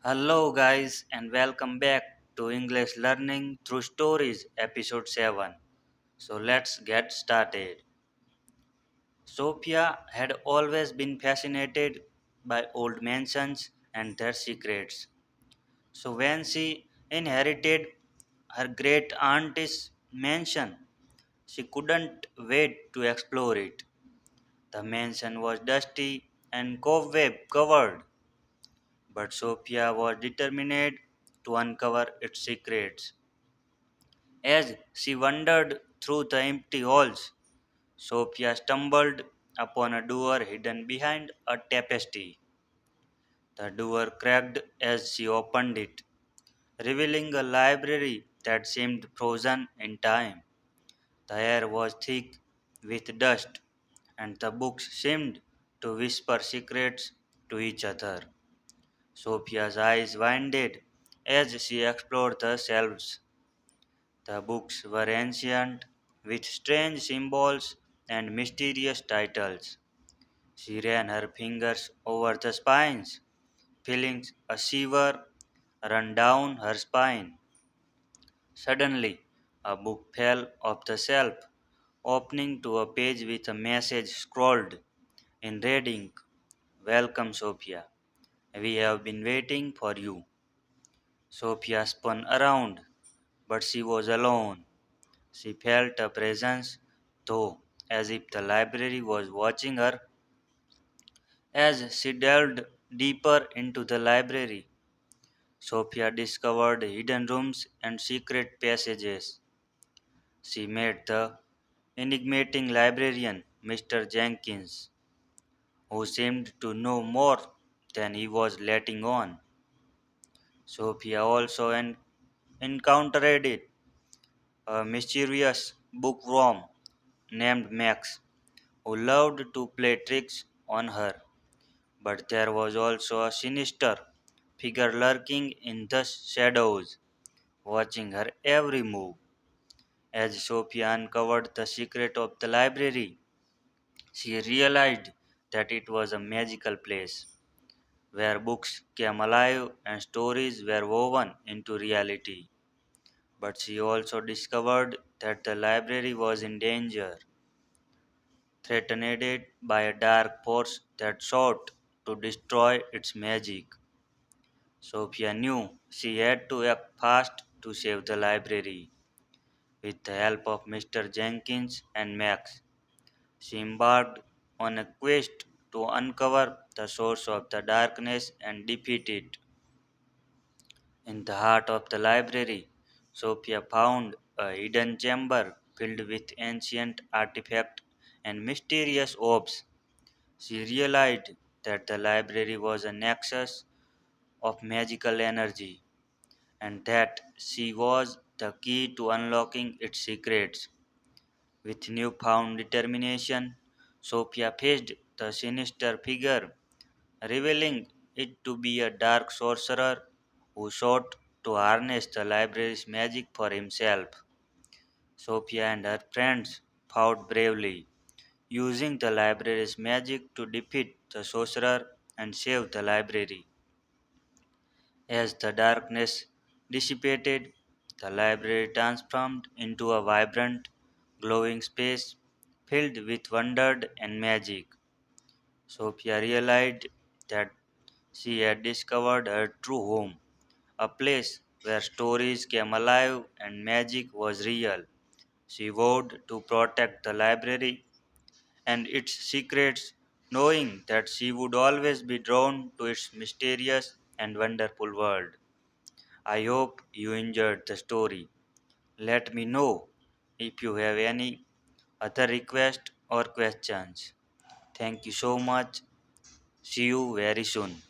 Hello, guys, and welcome back to English Learning Through Stories, Episode 7. So, let's get started. Sophia had always been fascinated by old mansions and their secrets. So, when she inherited her great aunt's mansion, she couldn't wait to explore it. The mansion was dusty and cobweb covered, but Sophia was determined to uncover its secrets. As she wandered through the empty halls, Sophia stumbled upon a door hidden behind a tapestry. The door cracked as she opened it, revealing a library that seemed frozen in time. The air was thick with dust, and the books seemed to whisper secrets to each other. Sophia's eyes widened as she explored the shelves. The books were ancient, with strange symbols and mysterious titles. She ran her fingers over the spines, feeling a shiver run down her spine. Suddenly, a book fell off the shelf, opening to a page with a message scrawled in red ink. Welcome, Sophia. We have been waiting for you. Sophia spun around, but she was alone. She felt a presence, though, as if the library was watching her. As she delved deeper into the library, Sophia discovered hidden rooms and secret passages. She met the enigmatic librarian, Mr. Jenkins, who seemed to know more than he was letting on. Sophia also encountered a mysterious bookworm named Max, who loved to play tricks on her. But there was also a sinister figure lurking in the shadows, watching her every move. As Sophia uncovered the secret of the library, she realized that it was a magical place where books came alive and stories were woven into reality. But she also discovered that the library was in danger, threatened by a dark force that sought to destroy its magic. Sophia knew she had to act fast to save the library. With the help of Mr. Jenkins and Max, she embarked on a quest to uncover the source of the darkness and defeat it. In the heart of the library, Sophia found a hidden chamber filled with ancient artifacts and mysterious orbs. She realized that the library was a nexus of magical energy and that she was the key to unlocking its secrets. With newfound determination, Sophia faced the sinister figure, revealing it to be a dark sorcerer who sought to harness the library's magic for himself. Sophia and her friends fought bravely, using the library's magic to defeat the sorcerer and save the library. As the darkness dissipated, the library transformed into a vibrant, glowing space filled with wonder and magic. Sophia realized that she had discovered her true home, a place where stories came alive and magic was real. She vowed to protect the library and its secrets, knowing that she would always be drawn to its mysterious and wonderful world. I hope you enjoyed the story. Let me know if you have any other requests or questions. Thank you so much. See you very soon.